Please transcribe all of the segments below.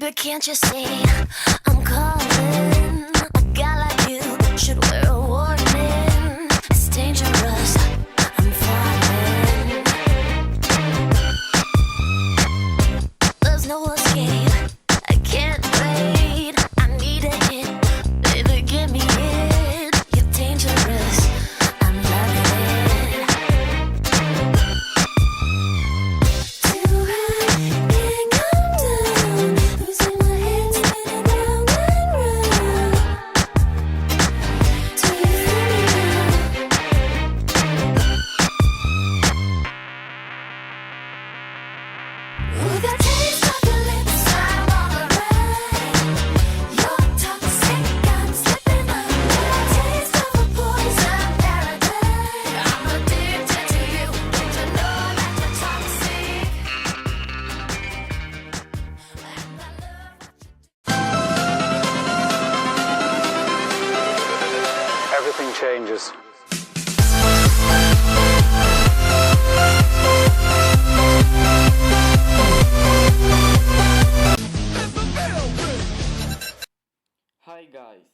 Baby, can't you see I'm calling? A guy like you should wear a warning. It's dangerous, I'm falling. There's no escape, I can't wait. I need a hit, baby, give me it. You're dangerous, I'm loving it. Too high, can't come down. Losing my head, spinning round and round. Do you feel me now? With a taste of your lips, I'm all around. You're toxic, I'm slipping up. With a taste of a poison paradise. I'm addicted to you. Don't you know that you're toxic? And I love what you do. Everything changes. Hi guys,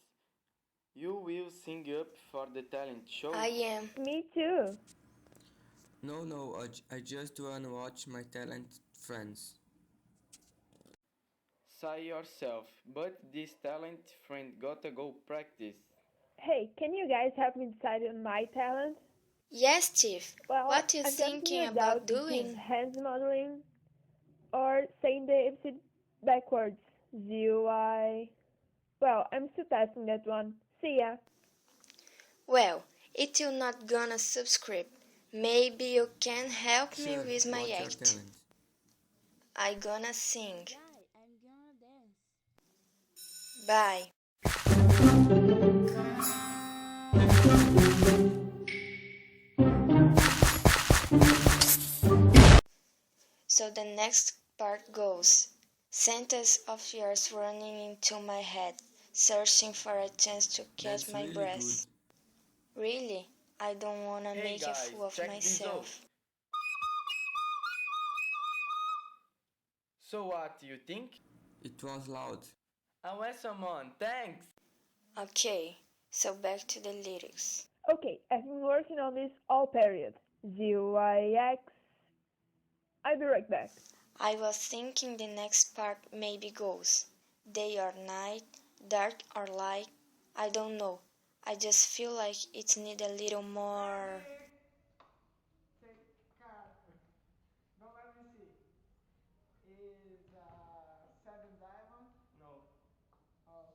you will sing up for the talent show? I am. Me too. No, I just wanna watch my talent friends. Say yourself, but this talent friend gotta go practice. Hey, can you guys help me decide on my talent? Yes, Steve. Well, What you I'm thinking thinking about between doing? hands modeling or saying the ABC backwards. ZUI. Well, I'm still testing that one. See ya. Well, it will not gonna subscribe. Maybe you can help me Sure, with my what's your act. talent? I gonna sing. Bye. So the next part goes. Sentence of yours running into my head, searching for a chance to catch That's my really breath. Really? I don't wanna Hey make a guys, fool of check this out. myself. So what you think? It was loud. I want someone, thanks! Okay, so back to the lyrics. Okay, I've been working on this all period. ZUIX. I'll be right back. I was thinking the next part maybe goes day or night, dark or light, I don't know. I just feel like it need a little more. Now let me see. Is 7 diamond? No. Oh.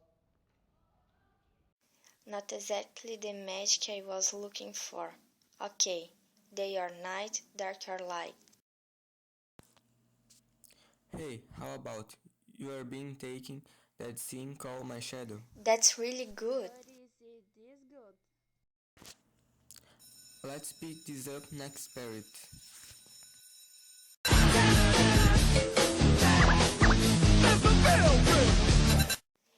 Not exactly the magic I was looking for. Okay, day or night, dark or light. Hey, how about you are being taken that scene called My Shadow? That's really good. Let's pick this up next period.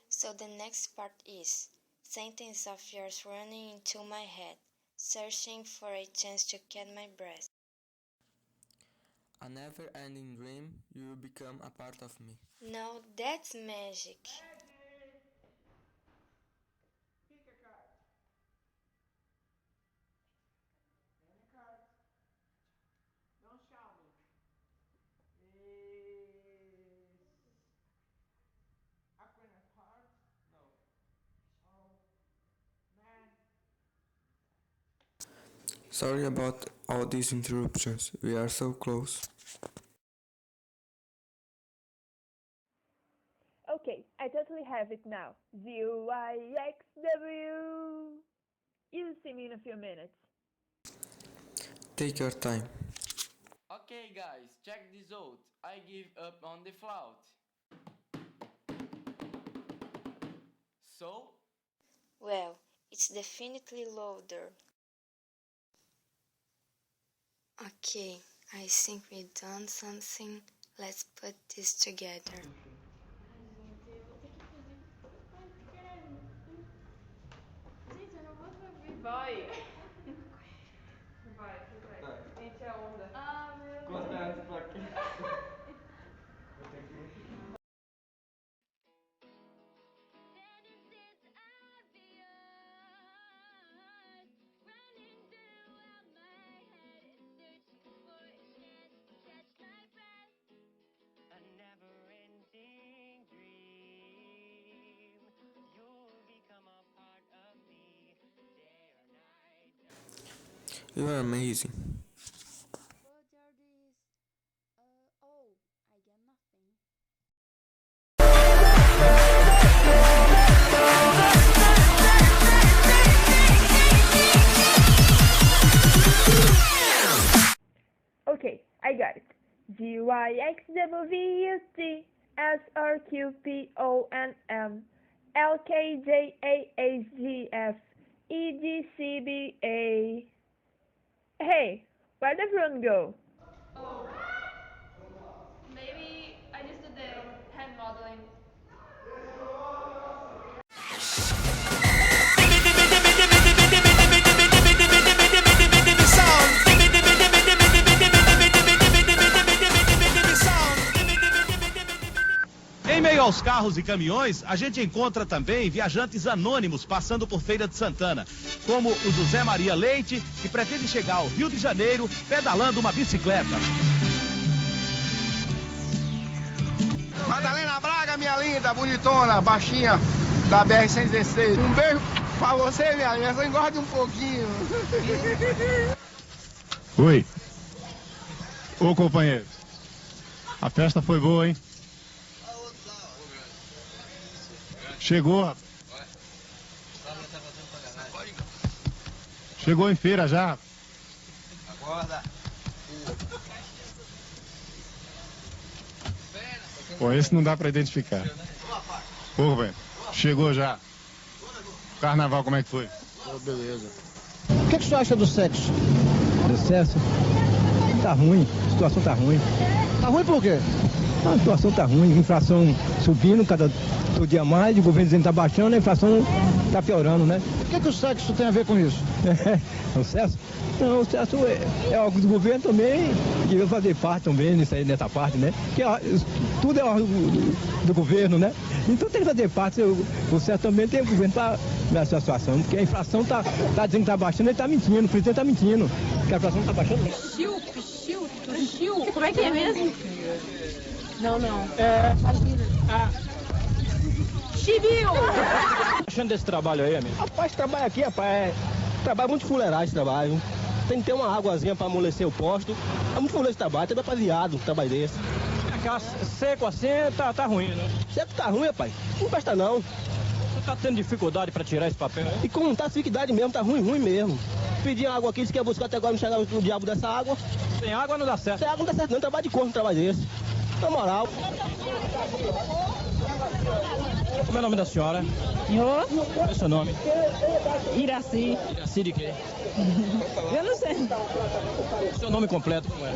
So the next part is sentence of yours running into my head, searching for a chance to catch my breath. A never-ending dream, you will become a part of me. No, that's magic. Pick a card. Any card. Don't shout me. Is a queen of hearts? No. Oh, man. Sorry about all these interruptions. We are so close. Okay, I totally have it now. ZUIXW. You'll see me in a few minutes. Take your time. Okay guys, check this out. I give up on the flout. So, Well, it's definitely louder. Okay, I think we done something. Let's put this together. Gente, eu não vou saber. Vai. Vai. Gente, é onda. Ah, meu Deus. conta antes pra quem? You are amazing. But there is. Oh, I get nothing. Okay, I got it. GYXWVUTSRQPONM LKJAHGFEDCBA. Hey, where'd everyone go? Oh, maybe I just did the hand modeling. Em meio aos carros e caminhões, a gente encontra também viajantes anônimos passando por Feira de Santana, como o José Maria Leite, que pretende chegar ao Rio de Janeiro pedalando uma bicicleta. Madalena Braga, minha linda, bonitona, baixinha, da BR-116. Um beijo pra você, minha linda, só engorde um pouquinho. Oi. Ô, companheiro. A festa foi boa, hein? Chegou, rapaz. Chegou em feira já. Acorda. Pô, esse não dá pra identificar. Ô, velho. Chegou já. Carnaval, como é que foi? Beleza. O que você acha do sexo? Do sexo? Tá ruim, a situação tá ruim. Tá ruim por quê? A situação tá ruim, a inflação subindo todo dia mais, o governo dizendo que tá baixando, a inflação tá piorando, né? O que o sexo tem a ver com isso? O sexo? Não, o sexo é algo do governo também, devia fazer parte também nessa parte, né? Porque tudo é algo do governo, né? Então tem que fazer parte, o sexo também tem o governo para nessa situação, porque a inflação tá dizendo que tá baixando, ele tá mentindo, o presidente tá mentindo, que a inflação tá baixando. Chiu, como é que é mesmo? Não. Chibio! Achando desse trabalho aí, amigo? Rapaz, trabalho aqui, rapaz, trabalho muito fuleiragem esse trabalho. Tem que ter uma águazinha pra amolecer o posto. É muito fuleiro esse trabalho, tem pra viado um trabalho desse. Seco assim tá ruim, né? Seco tá ruim, rapaz. Não presta não. Você tá tendo dificuldade pra tirar esse papel, né? E como tá dificuldade mesmo, tá ruim mesmo. Pedi água aqui, se quer buscar até agora não chegar o diabo dessa água. Sem água não dá certo. Sem água não dá certo não, trabalho de corno um trabalho desse. Na moral. Como é o nome da senhora? Qual é o seu nome? Iraci. Iraci de quê? Eu não sei. Seu nome completo, como é?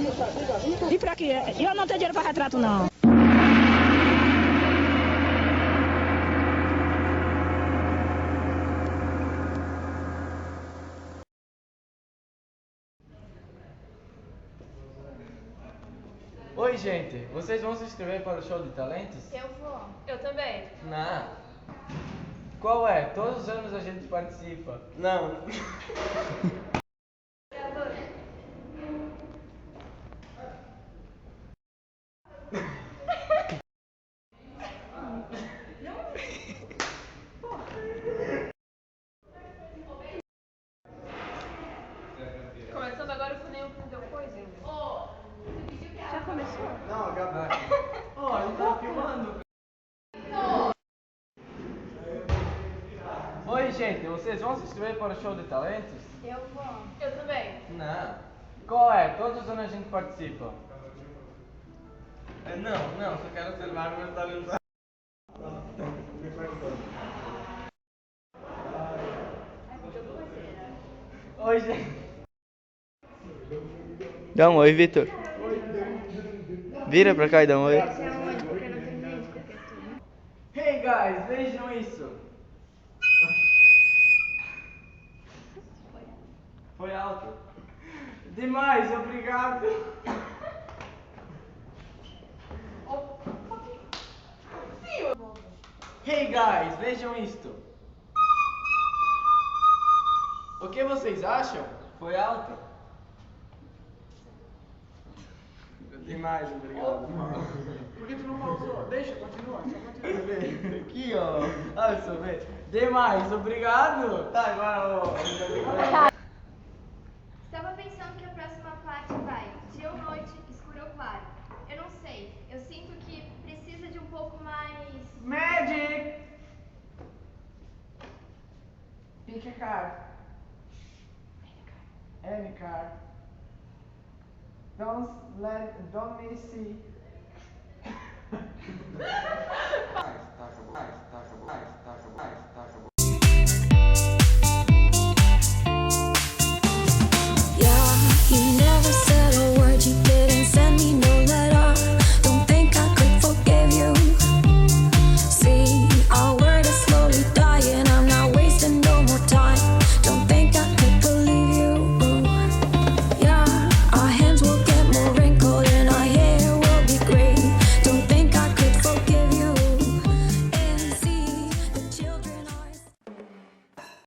E pra quê? Eu não tenho dinheiro pra retrato, não. Oi, gente, vocês vão se inscrever para o show de talentos? Eu vou. Eu também. Não. Qual é? Todos os anos a gente participa. Não. Começando agora o funil que não deu coisa ainda. Já começou? Não, acabou. Ó, ele tá filmando. Oi, gente, vocês vão se inscrever para o show de talentos? Eu vou. Eu também. Não. Qual é? Todos os anos a gente participa. Não, só quero observar meus talentos. Oi, gente. Dá um oi, Vitor. Vira pra cá e dá um oi. Hey guys, vejam isso. Foi alto. Demais, obrigado. Hey guys, vejam isto. O que vocês acham? Foi alto? Demais, obrigado. Por que tu não pausou? Deixa, continua. Aqui, ó. Olha só, vê. Demais, obrigado. Tá, agora, ó. Pick a card. Any card. Don't me see.